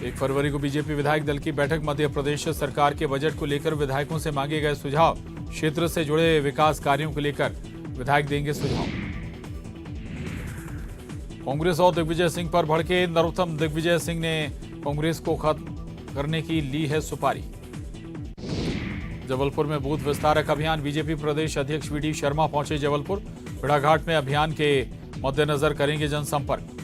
1 फरवरी को बीजेपी विधायक दल की बैठक। मध्य प्रदेश सरकार के बजट को लेकर विधायकों से मांगे गए सुझाव। क्षेत्र से जुड़े विकास कार्यों को लेकर विधायक देंगे सुझाव। कांग्रेस और दिग्विजय सिंह पर भड़के नरोत्तम। दिग्विजय सिंह ने कांग्रेस को खत्म करने की ली है सुपारी। जबलपुर में बूथ विस्तारक अभियान। बीजेपी प्रदेश अध्यक्ष वीडी शर्मा पहुंचे जबलपुर। भेड़ाघाट में अभियान के मद्देनजर करेंगे जनसंपर्क।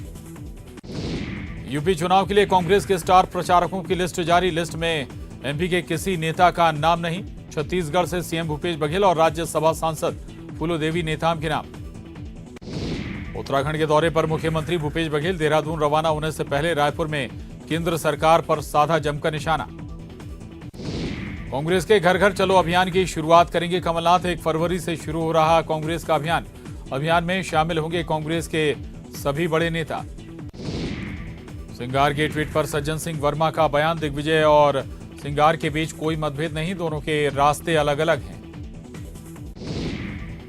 यूपी चुनाव के लिए कांग्रेस के स्टार प्रचारकों की लिस्ट जारी। लिस्ट में एमपी के किसी नेता का नाम नहीं। छत्तीसगढ़ से सीएम भूपेश बघेल और राज्यसभा सांसद फूलोदेवी नेताम के नाम। उत्तराखंड के दौरे पर मुख्यमंत्री भूपेश बघेल। देहरादून रवाना होने से पहले रायपुर में केंद्र सरकार पर साधा जमकर निशाना। कांग्रेस के घर घर चलो अभियान की शुरुआत करेंगे कमलनाथ। 1 फरवरी से शुरू हो रहा कांग्रेस का अभियान। अभियान में शामिल होंगे कांग्रेस के सभी बड़े नेता। सिंगार के ट्वीट पर सज्जन सिंह वर्मा का बयान। दिग्विजय और सिंगार के बीच कोई मतभेद नहीं, दोनों के रास्ते अलग अलग हैं।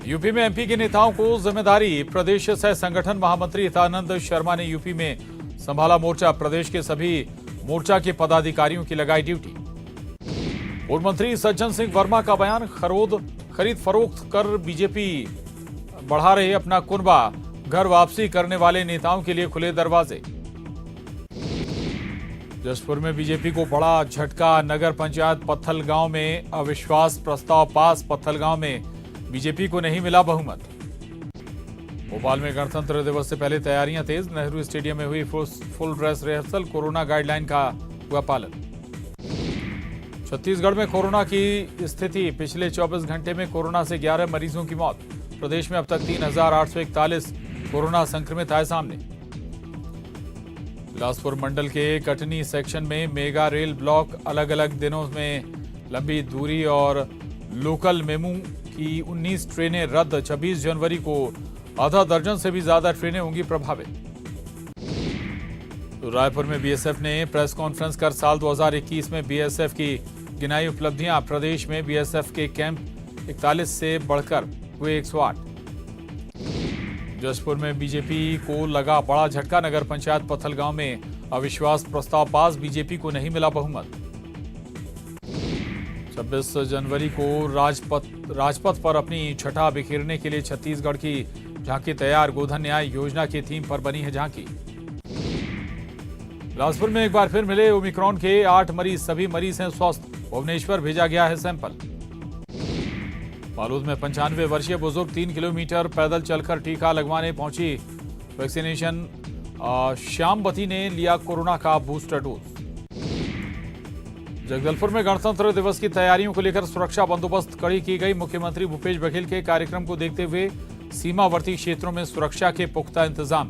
यूपी में एमपी के नेताओं को जिम्मेदारी। प्रदेश सह संगठन महामंत्री हितानंद शर्मा ने यूपी में संभाला मोर्चा। प्रदेश के सभी मोर्चा के पदाधिकारियों की लगाई ड्यूटी। पूर्व मंत्री सज्जन सिंह वर्मा का बयान। खरीद फरोख्त कर बीजेपी बढ़ा रहे अपना कुनबा। घर वापसी करने वाले नेताओं के लिए खुले दरवाजे। जशपुर में बीजेपी को बड़ा झटका। नगर पंचायत पत्थलगांव में अविश्वास प्रस्ताव पास। पत्थलगांव में बीजेपी को नहीं मिला बहुमत। भोपाल में गणतंत्र दिवस से पहले तैयारियां तेज। नेहरू स्टेडियम में हुई full dress rehearsal. Corona guideline का हुआ पालन। छत्तीसगढ़ में कोरोना की स्थिति। पिछले 24 घंटे में कोरोना से 11 मरीजों की मौत। प्रदेश में अब तक 3,841 कोरोना संक्रमित आए सामने। बिलासपुर मंडल के कटनी सेक्शन में मेगा रेल ब्लॉक। अलग अलग दिनों में लंबी दूरी और लोकल मेमू की 19 ट्रेनें रद्द। 26 जनवरी को आधा दर्जन से भी ज्यादा ट्रेनें होंगी प्रभावित। तो रायपुर में बीएसएफ ने प्रेस कॉन्फ्रेंस कर साल 2021 में बीएसएफ की गिनाई उपलब्धियां। प्रदेश में बीएसएफ के कैंप 41 से बढ़कर हुए 108। जशपुर में बीजेपी को लगा बड़ा झटका। नगर पंचायत पत्थलगांव में अविश्वास प्रस्ताव पास। बीजेपी को नहीं मिला बहुमत। 26 जनवरी को राजपथ पर अपनी छठा बिखेरने के लिए छत्तीसगढ़ की झांकी तैयार। गोधन न्याय योजना की थीम पर बनी है झांकी। बिलासपुर में एक बार फिर मिले ओमिक्रॉन के 8 मरीज। सभी मरीज हैं स्वस्थ। भुवनेश्वर भेजा गया है सैंपल। बालोद में 95 वर्षीय बुजुर्ग 3 किलोमीटर पैदल चलकर टीका लगवाने पहुंची। वैक्सीनेशन श्यामवती ने लिया कोरोना का बूस्टर डोज। जगदलपुर में गणतंत्र दिवस की तैयारियों को लेकर सुरक्षा बंदोबस्त कड़ी की गई। मुख्यमंत्री भूपेश बघेल के कार्यक्रम को देखते हुए सीमावर्ती क्षेत्रों में सुरक्षा के पुख्ता इंतजाम।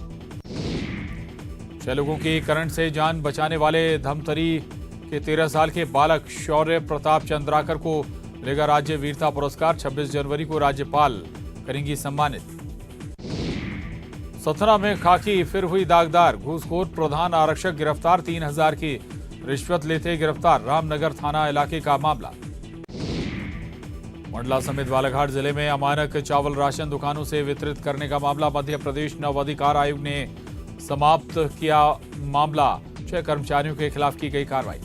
6 लोगों की करंट से जान बचाने वाले धमतरी के 13 साल के बालक शौर्य प्रताप चंद्राकर को मिलेगा राज्य वीरता पुरस्कार। 26 जनवरी को राज्यपाल करेंगी सम्मानित। सतना में खाकी फिर हुई दागदार। घूसखोर प्रधान आरक्षक गिरफ्तार। 3,000 की रिश्वत लेते गिरफ्तार। रामनगर थाना इलाके का मामला। मंडला समेत बालाघाट जिले में अमानक चावल राशन दुकानों से वितरित करने का मामला। मध्य प्रदेश नव अधिकार आयोग ने समाप्त किया मामला। 6 कर्मचारियों के खिलाफ की गई कार्रवाई।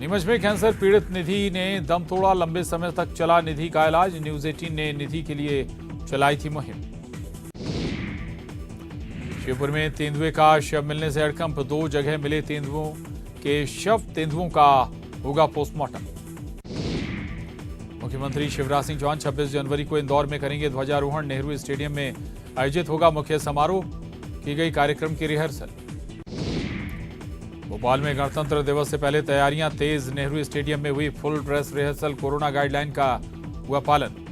नीमच में कैंसर पीड़ित निधि ने दम तोड़ा। लंबे समय तक चला निधि का इलाज। न्यूज 18 ने निधि के लिए चलाई थी मुहिम। शिवपुर में तेंदुए का शव मिलने से हड़कंप। 2 जगह मिले तेंदुओं के शव। तेंदुओं का होगा पोस्टमार्टम। मुख्यमंत्री शिवराज सिंह चौहान 26 जनवरी को इंदौर में करेंगे ध्वजारोहण। नेहरू स्टेडियम में आयोजित होगा मुख्य समारोह। की गई कार्यक्रम की रिहर्सल। भोपाल में गणतंत्र दिवस से पहले तैयारियां तेज। नेहरू स्टेडियम में हुई full dress rehearsal. Corona guideline का हुआ पालन।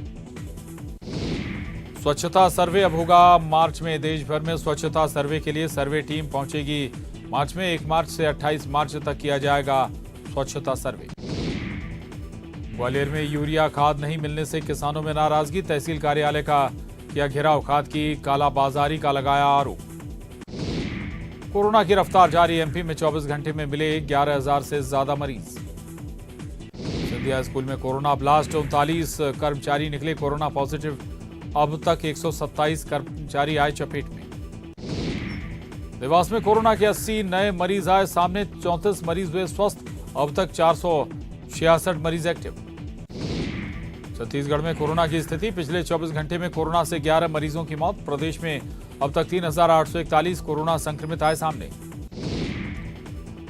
स्वच्छता सर्वे अब होगा मार्च में। देश भर में स्वच्छता सर्वे के लिए सर्वे टीम पहुंचेगी मार्च में। 1 मार्च से 28 मार्च तक किया जाएगा स्वच्छता सर्वे। ग्वालियर में यूरिया खाद नहीं मिलने से किसानों में नाराजगी। तहसील कार्यालय का किया घेराव। खाद की कालाबाजारी का लगाया आरोप। कोरोना की रफ्तार जारी। एमपी में 24 घंटे में मिले 11,000 से ज्यादा मरीज। सिंधिया स्कूल में कोरोना ब्लास्ट। 39 कर्मचारी निकले कोरोना पॉजिटिव। अब तक 127 कर्मचारी आए चपेट में। देवास में कोरोना के 80 नए मरीज आए सामने, 34 मरीज हुए स्वस्थ। अब तक 466 मरीज एक्टिव। छत्तीसगढ़ में कोरोना की स्थिति, पिछले 24 घंटे में कोरोना से 11 मरीजों की मौत। प्रदेश में अब तक 3841 कोरोना संक्रमित आए सामने।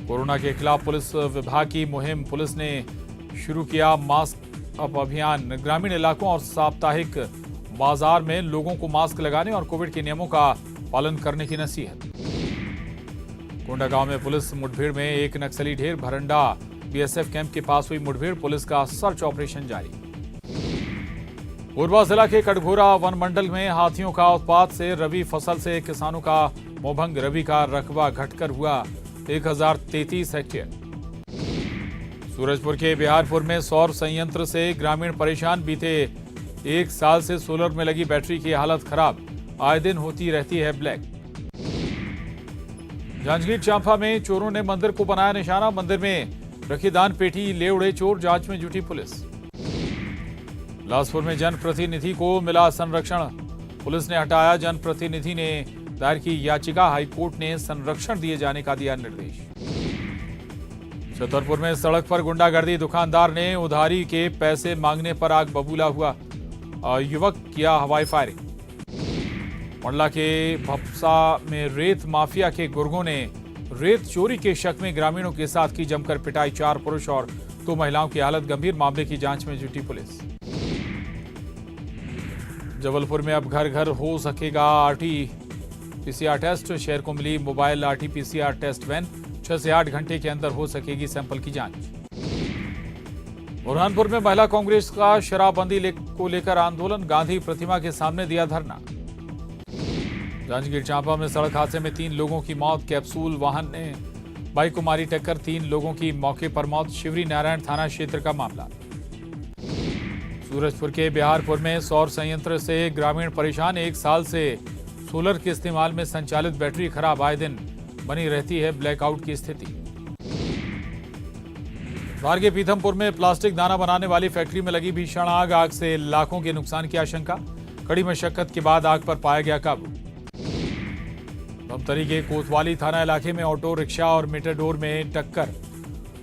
कोरोना के खिलाफ पुलिस विभाग की मुहिम, पुलिस ने शुरू किया मास्क अप अभियान। ग्रामीण इलाकों और साप्ताहिक बाजार में लोगों को मास्क लगाने और कोविड के नियमों का पालन करने की नसीहत। कोंडागांव में पुलिस मुठभेड़ में एक नक्सली ढेर, भरंडा बीएसएफ कैंप के पास हुई मुठभेड़, पुलिस का सर्च ऑपरेशन जारी। कोरबा जिला के कटघोरा वन मंडल में हाथियों का उत्पात से रबी फसल से किसानों का मोहभंग। रबी का रकबा घटकर हुआ 1033 हेक्टेयर। सूरजपुर के बिहारपुर में सौर संयंत्र से ग्रामीण परेशान, बीते 1 साल से सोलर में लगी बैटरी की हालत खराब, आए दिन होती रहती है ब्लैक। जांजगीर चांपा में चोरों ने मंदिर को बनाया निशाना, मंदिर में रखी दान पेटी ले उड़े चोर, जांच में जुटी पुलिस। बिलासपुर में जनप्रतिनिधि को मिला संरक्षण, पुलिस ने हटाया। जनप्रतिनिधि ने दायर की याचिका, हाईकोर्ट ने संरक्षण दिए जाने का दिया निर्देश। छतरपुर में सड़क पर गुंडागर्दी, दुकानदार ने उधारी के पैसे मांगने पर आग बबूला हुआ, युवक किया हवाई फायरिंग। मंडला के भपसा में रेत माफिया के गुर्गों ने रेत चोरी के शक में ग्रामीणों के साथ की जमकर पिटाई, 4 पुरुष और 2 महिलाओं की हालत गंभीर, मामले की जांच में जुटी पुलिस। जबलपुर में अब घर घर हो सकेगा आरटी-पीसीआर टेस्ट, शहर को मिली मोबाइल आरटी-पीसीआर टेस्ट वैन, 6 से 8 घंटे के अंदर हो सकेगी सैंपल की जांच। बुरहानपुर में महिला कांग्रेस का शराबबंदी को लेकर आंदोलन, गांधी प्रतिमा के सामने दिया धरना। जांजगीर चांपा में सड़क हादसे में 3 लोगों की मौत, कैप्सूल वाहन ने बाइक को मारी टक्कर, 3 लोगों की मौके पर मौत। शिवरी नारायण थाना क्षेत्र का मामला। सूरजपुर के बिहारपुर में सौर संयंत्र से ग्रामीण परेशान, 1 साल से सोलर के इस्तेमाल में संचालित बैटरी खराब, आए दिन बनी रहती है ब्लैकआउट की स्थिति। धार के पीथमपुर में प्लास्टिक दाना बनाने वाली फैक्ट्री में लगी भीषण आग, आग से लाखों के नुकसान की आशंका, कड़ी मशक्कत के बाद आग पर पाया गया काबू। धमतरी के कोतवाली थाना इलाके में ऑटो रिक्शा और मेटाडोर में टक्कर,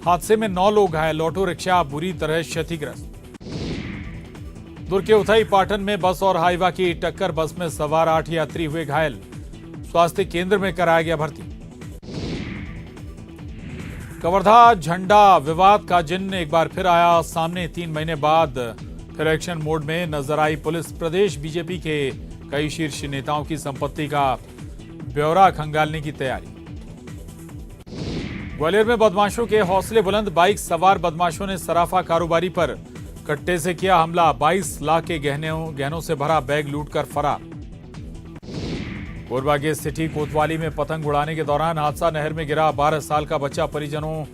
हादसे में 9 लोग घायल, ऑटो रिक्शा बुरी तरह क्षतिग्रस्त। दुर्ग के उथई पाटन में बस और हाईवा की टक्कर, बस में सवार 8 यात्री हुए घायल, स्वास्थ्य केंद्र में कराया गया भर्ती। कवर्धा झंडा विवाद का जिन्न एक बार फिर आया सामने, 3 महीने बाद फिर एक्शन मोड में नजर आई पुलिस। प्रदेश बीजेपी के कई शीर्ष नेताओं की संपत्ति का ब्यौरा खंगालने की तैयारी। ग्वालियर में बदमाशों के हौसले बुलंद, बाइक सवार बदमाशों ने सराफा कारोबारी पर कट्टे से किया हमला, 22 लाख के गहनों से भरा बैग लूटकर फरार। कोरबा के सिटी कोतवाली में पतंग उड़ाने के दौरान हादसा, नहर में गिरा 12 साल का बच्चा, परिजनों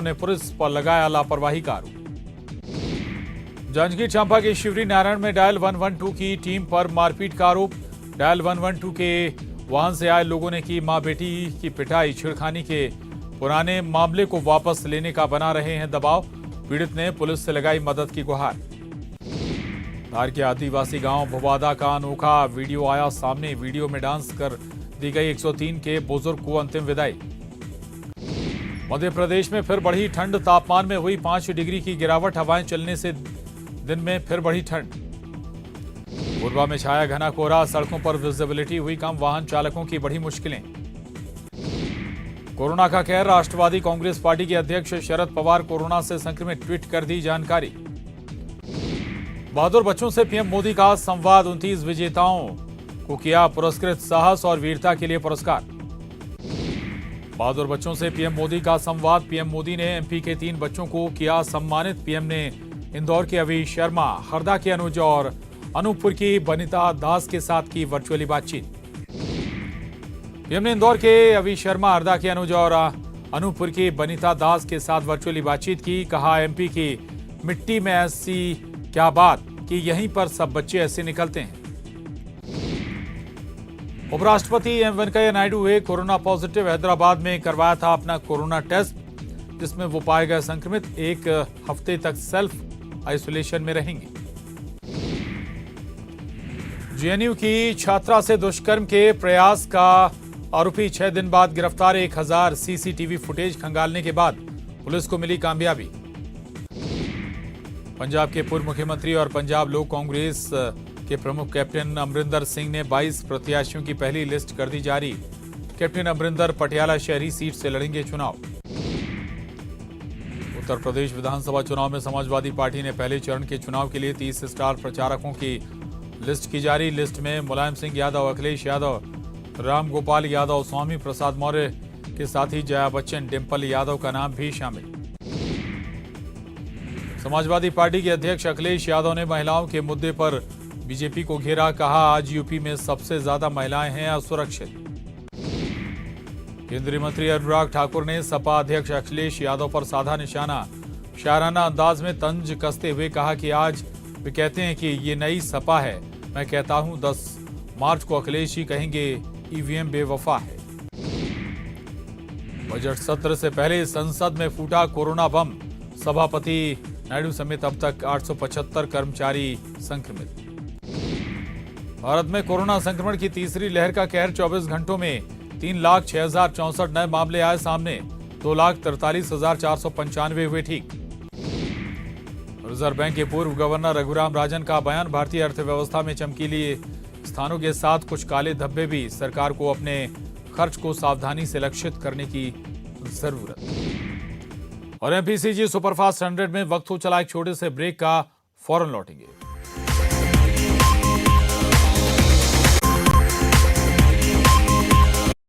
ने पुलिस पर लगाया लापरवाही का आरोप। जांजगीर चांपा के शिवरी नारायण में डायल 112 की टीम पर मारपीट का आरोप, डायल 112 के वाहन से आए लोगों ने की मां बेटी की पिटाई, छिड़खानी के पुराने मामले को वापस लेने का बना रहे हैं दबाव, पीड़ित ने पुलिस से लगाई मदद की गुहार। धार के आदिवासी गांव भुवादा का अनोखा वीडियो आया सामने, वीडियो में डांस कर दी गई 103 के बुजुर्ग को अंतिम विदाई। मध्य प्रदेश में फिर बढ़ी ठंड, तापमान में हुई 5 डिग्री की गिरावट, हवाएं चलने से दिन में फिर बढ़ी ठंड। कोरबा में छाया घना कोहरा, सड़कों पर विजिबिलिटी हुई कम, वाहन चालकों की बढ़ी मुश्किलें। कोरोना का कहर, राष्ट्रवादी कांग्रेस पार्टी के अध्यक्ष शरद पवार कोरोना से संक्रमित, ट्वीट कर दी जानकारी। बहादुर बच्चों से पीएम मोदी का संवाद, 29 विजेताओं को किया पुरस्कृत, साहस और वीरता के लिए पुरस्कार। बहादुर बच्चों से पीएम मोदी का संवाद, पीएम मोदी ने एमपी के 3 बच्चों को किया सम्मानित। पीएम ने इंदौर के अभी शर्मा, हरदा के अनुज और अनूपपुर की बनीता दास के साथ की वर्चुअली बातचीत। पीएम ने इंदौर के अभी शर्मा, हरदा के अनुज और अनूपपुर की बनीता दास के साथ वर्चुअली बातचीत की। कहा, एमपी की मिट्टी में ऐसी क्या बात कि यहीं पर सब बच्चे ऐसे निकलते हैं। उपराष्ट्रपति एम वेंकैया नायडू हुए कोरोना पॉजिटिव, हैदराबाद में करवाया था अपना कोरोना टेस्ट, जिसमें वो पाए गए संक्रमित, 1 हफ्ते तक सेल्फ आइसोलेशन में रहेंगे। जेएनयू की छात्रा से दुष्कर्म के प्रयास का आरोपी 6 दिन बाद गिरफ्तार। 1000 सीसीटीवी फुटेज खंगालने के बाद पुलिस को मिली कामयाबी। पंजाब के पूर्व मुख्यमंत्री और पंजाब लोक कांग्रेस के प्रमुख कैप्टन अमरिंदर सिंह ने 22 प्रत्याशियों की पहली लिस्ट कर दी जारी। कैप्टन अमरिंदर पटियाला शहरी सीट से लड़ेंगे चुनाव। उत्तर प्रदेश विधानसभा चुनाव में समाजवादी पार्टी ने पहले चरण के चुनाव के लिए 30 स्टार प्रचारकों की लिस्ट की जारी। लिस्ट में मुलायम सिंह यादव, अखिलेश यादव, राम गोपाल यादव, स्वामी प्रसाद मौर्य के साथ ही जया बच्चन, डिंपल यादव का नाम भी शामिल। समाजवादी पार्टी के अध्यक्ष अखिलेश यादव ने महिलाओं के मुद्दे पर बीजेपी को घेरा। कहा, आज यूपी में सबसे ज्यादा महिलाएं हैं असुरक्षित। केंद्रीय मंत्री अनुराग ठाकुर ने सपा अध्यक्ष अखिलेश यादव पर साधा निशाना। शायराना अंदाज में तंज कसते हुए कहा कि आज वे कहते हैं कि ये नई सपा है, मैं कहता हूं 10 मार्च को अखिलेश ही कहेंगे ईवीएम बेवफा है। बजट सत्र से पहले संसद में फूटा कोरोना बम। सभापति नायडू समेत अब तक 875 कर्मचारी संक्रमित। भारत में कोरोना संक्रमण की तीसरी लहर का कहर। 24 घंटों में 3,06,064 नए मामले आए सामने। 2,43,495 हुए ठीक। रिजर्व बैंक के पूर्व गवर्नर रघुराम राजन का बयान, भारतीय अर्थव्यवस्था में चमकीली स्थानों के साथ कुछ काले धब्बे भी। सरकार को अपने खर्च को सावधानी से लक्षित करने की जरूरत। और एमपीसीजी सुपरफास्ट 100 में वक्त हो चला एक छोटे से ब्रेक का, फौरन लौटेंगे।